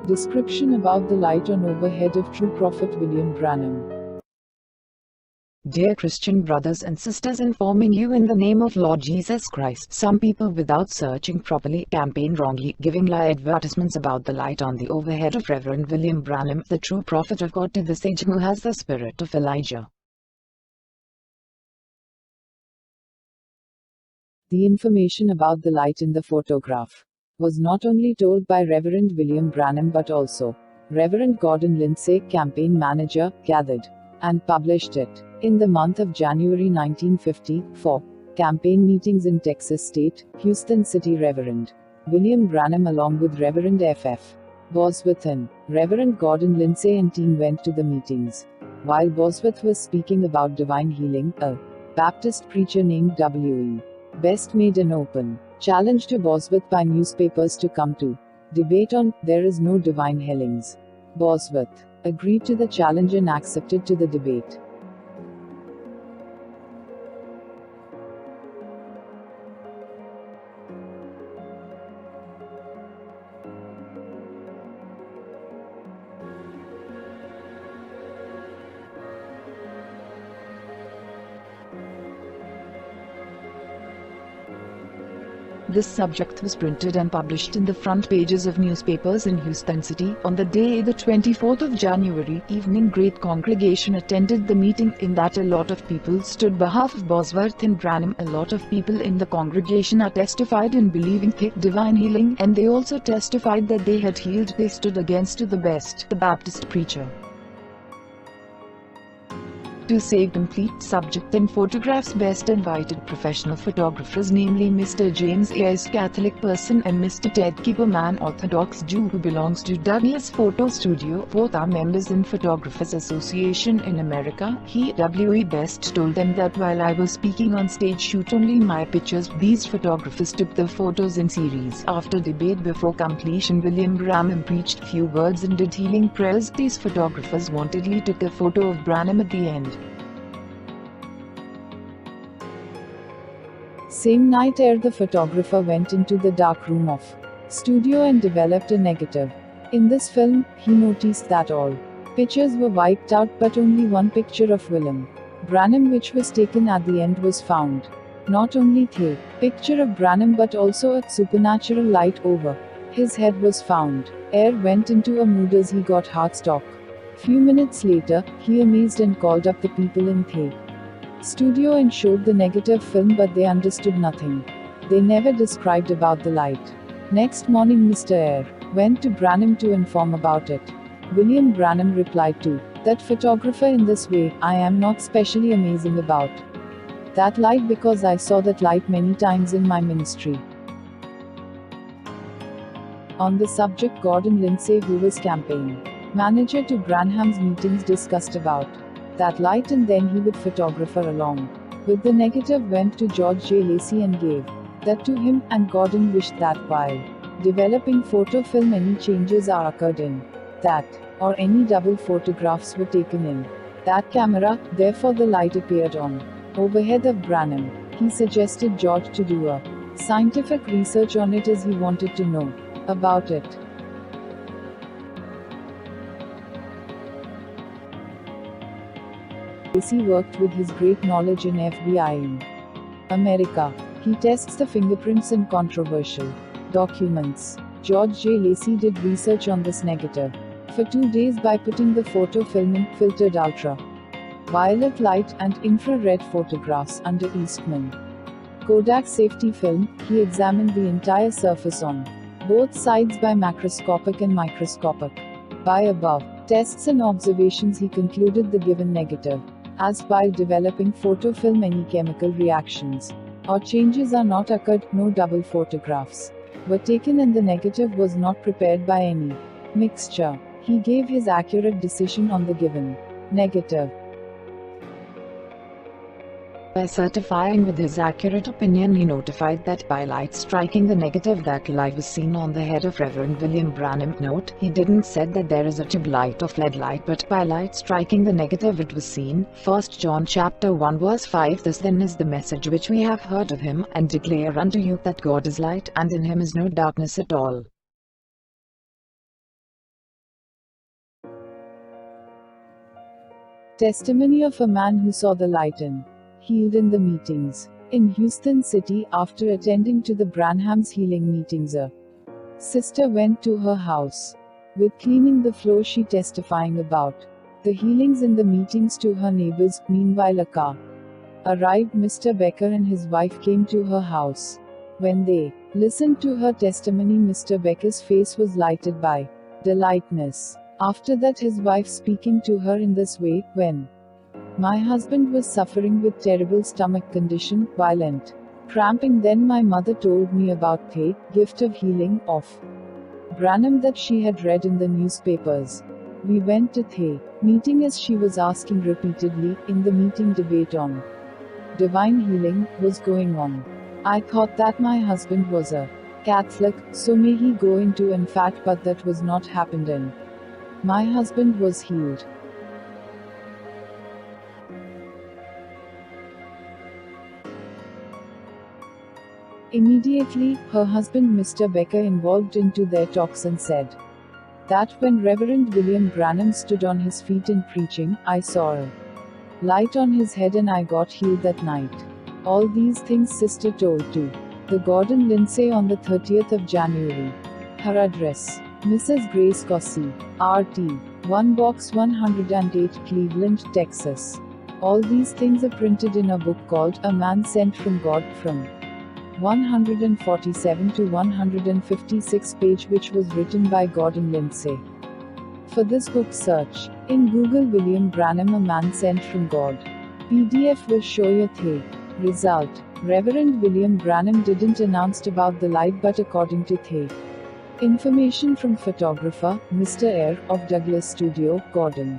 Description about the light on overhead of true prophet William Branham. Dear Christian brothers and sisters, informing you in the name of Lord Jesus Christ. Some people, without searching properly, campaign wrongly, giving lie advertisements about the light on the overhead of Reverend William Branham, the true prophet of God, to this age, who has the spirit of Elijah. The information about the light in the photograph was not only told by Reverend William Branham but also Reverend Gordon Lindsay, campaign manager, gathered and published it. In the month of January 1950, for campaign meetings in Texas State, Houston City, Reverend William Branham along with Reverend F.F. Bosworth and Reverend Gordon Lindsay and team went to the meetings. While Bosworth was speaking about divine healing, a Baptist preacher named W.E. Best made an open challenge to Bosworth by newspapers to come to debate on "There is no divine healings." Bosworth agreed to the challenge and accepted to the debate. This subject was printed and published in the front pages of newspapers in Houston City. On the day, the 24th of January evening, great congregation attended the meeting. In that, a lot of people stood behalf of Bosworth and Branham. A lot of people in the congregation are testified in believing divine healing, and they also testified that they had healed. They stood against the best, the Baptist preacher. To save complete subject and photographs, best invited professional photographers, namely Mr. James A.S. Catholic person and Mr. Ted Kieberman, Orthodox Jew who belongs to Douglas Photo Studio. Both are members in Photographers Association in America. He, W.E. Best, told them that while I was speaking on stage, shoot only my pictures. These photographers took the photos in series. After debate before completion, William Branham preached few words and did healing prayers. These photographers wantedly took a photo of Branham at the end. Same night, the photographer went into the dark room of studio and developed a negative. In this film, he noticed that all pictures were wiped out, but only one picture of William Branham, which was taken at the end, was found. Not only the picture of Branham but also a supernatural light over his head was found. Went into a mood as he got heart stock. Few minutes later, he amazed and called up the people in the studio and showed the negative film, but they understood nothing. They never described about the light. Next morning, Mr. Eyre went to Branham to inform about it. William Branham replied to that photographer in this way: I am not specially amazing about that light because I saw that light many times in my ministry. On the subject, Gordon Lindsay, who was campaign manager to Branham's meetings, discussed about that light, and then he with photographer along with the negative went to George J Lacy and gave that to him, and Gordon wished that while developing photo film any changes are occurred in that, or any double photographs were taken in that camera, therefore the light appeared on overhead of Branham. He suggested George to do a scientific research on it as he wanted to know about it. Lacy worked with his great knowledge in FBI in America. He tests the fingerprints in controversial documents. George J. Lacy did research on this negative for 2 days by putting the photo film in filtered ultra-violet light and infrared photographs under Eastman Kodak safety film. He examined the entire surface on both sides by macroscopic and microscopic. By above tests and observations, he concluded the given negative as while developing photo film any chemical reactions or changes are not occurred, no double photographs were taken, and the negative was not prepared by any mixture. He gave his accurate decision on the given negative by certifying with his accurate opinion. He notified that by light striking the negative, that light was seen on the head of Reverend William Branham. Note, he didn't said that there is a tube light of lead light, but by light striking the negative it was seen. 1 John chapter 1 verse 5. This then is the message which we have heard of him, and declare unto you, that God is light, and in him is no darkness at all. Testimony of a man who saw the light and healed in the meetings. In Houston City, after attending to the Branham's healing meetings, a sister went to her house with cleaning the floor. She testifying about the healings in the meetings to her neighbors. Meanwhile, a car arrived. Mr. Becker and his wife came to her house. When they listened to her testimony, Mr. Becker's face was lighted by delightness. After that, his wife speaking to her in this way, when my husband was suffering with terrible stomach condition, violent cramping, then my mother told me about the gift of healing of Branham that she had read in the newspapers. We went to the meeting as she was asking repeatedly. In the meeting, debate on divine healing was going on. I thought that my husband was a Catholic, so may he go into in fact, but that was not happened, and my husband was healed. Immediately, her husband Mr. Becker involved into their talks and said that when Reverend William Branham stood on his feet in preaching, I saw a light on his head and I got healed that night. All these things sister told to the Gordon Lindsay on the 30th of January. Her address: Mrs. Grace Cossey, RT, 1 Box 108, Cleveland, Texas. All these things are printed in a book called A Man Sent from God, from 147 to 156 page, which was written by Gordon Lindsay. For this book, search in Google William Branham A Man Sent from God. PDF will show you the result. Reverend William Branham didn't announce about the light, but according to the information from photographer Mr. Eyre of Douglas Studio, Gordon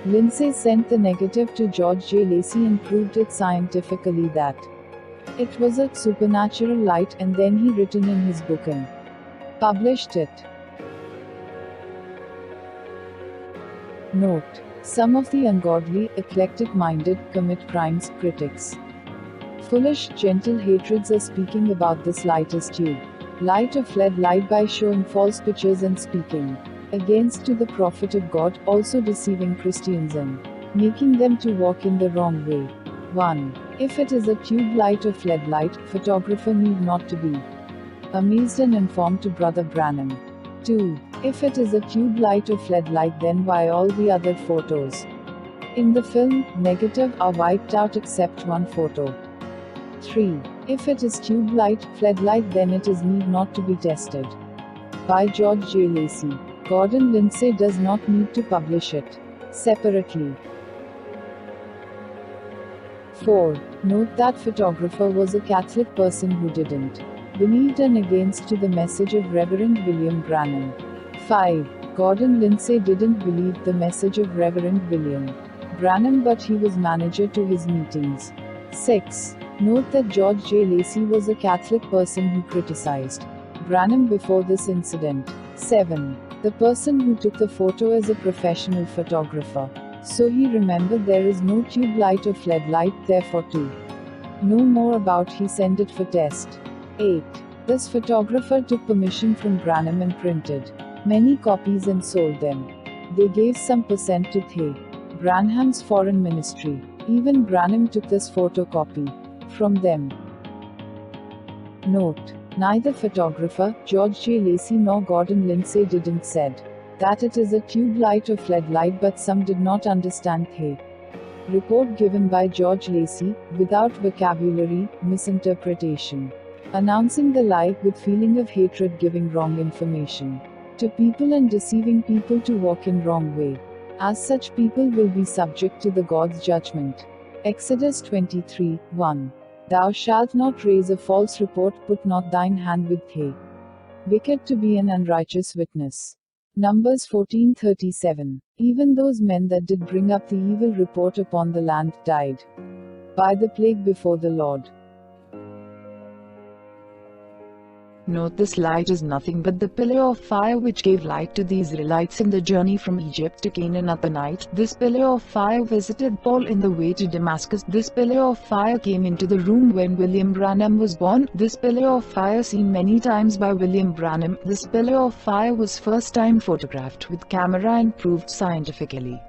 Lindsay sent the negative to George J Lacy and proved it scientifically that it was a supernatural light, and then he written in his book and published it. Note: some of the ungodly, eclectic-minded, commit crimes. Critics, foolish, gentle hatreds are speaking about this light as tube light of lead light by showing false pictures and speaking against to the prophet of God, also deceiving Christians and making them to walk in the wrong way. 1. If it is a tube light of lead light, photographer need not to be amazed and informed to Brother Branham. 2. If it is a tube light of lead light, then why all the other photos in the film negative are wiped out except one photo? 3. If it is tube light, floodlight, then it is need not to be tested. By George J Lacy. Gordon Lindsay does not need to publish it separately. 4. Note that photographer was a Catholic person who didn't believe and against to the message of Reverend William Branham. 5. Gordon Lindsay didn't believe the message of Reverend William Branham, but he was manager to his meetings. 6. Note that George J Lacy was a Catholic person who criticized Branham before this incident. 7. The person who took the photo is a professional photographer, so he remembered there is no tube light or flood light, therefore to know more about he sent it for test. 8. This photographer took permission from Branham and printed many copies and sold them. They gave some percent to the Branham's foreign ministry. Even Branham took this photocopy from them. Note: neither photographer, George J Lacy, nor Gordon Lindsay didn't said that it is a tube light or flood light, but some did not understand the report given by George Lacy, without vocabulary, misinterpretation, announcing the lie with feeling of hatred, giving wrong information to people and deceiving people to walk in wrong way. As such people will be subject to the God's judgment. Exodus 23:1. Thou shalt not raise a false report, put not thine hand with the wicked to be an unrighteous witness. Numbers 14:37. Even those men that did bring up the evil report upon the land died by the plague before the Lord. Note: this light is nothing but the pillar of fire which gave light to the Israelites in the journey from Egypt to Canaan at the night. This pillar of fire visited Paul in the way to Damascus. This pillar of fire came into the room when William Branham was born. This pillar of fire seen many times by William Branham. This pillar of fire was first time photographed with camera and proved scientifically.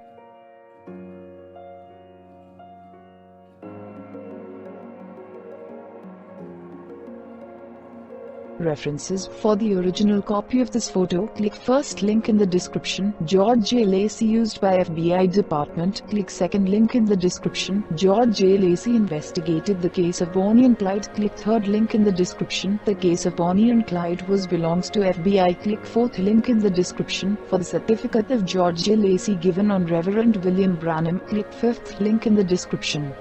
References for the original copy of this photo. Click first link in the description. George J Lacy used by FBI Department. Click second link in the description. George J Lacy investigated the case of Bonnie and Clyde. Click third link in the description. The case of Bonnie and Clyde belongs to FBI. Click fourth link in the description for the certificate of George J Lacy given on Reverend William Branham. Click fifth link in the description.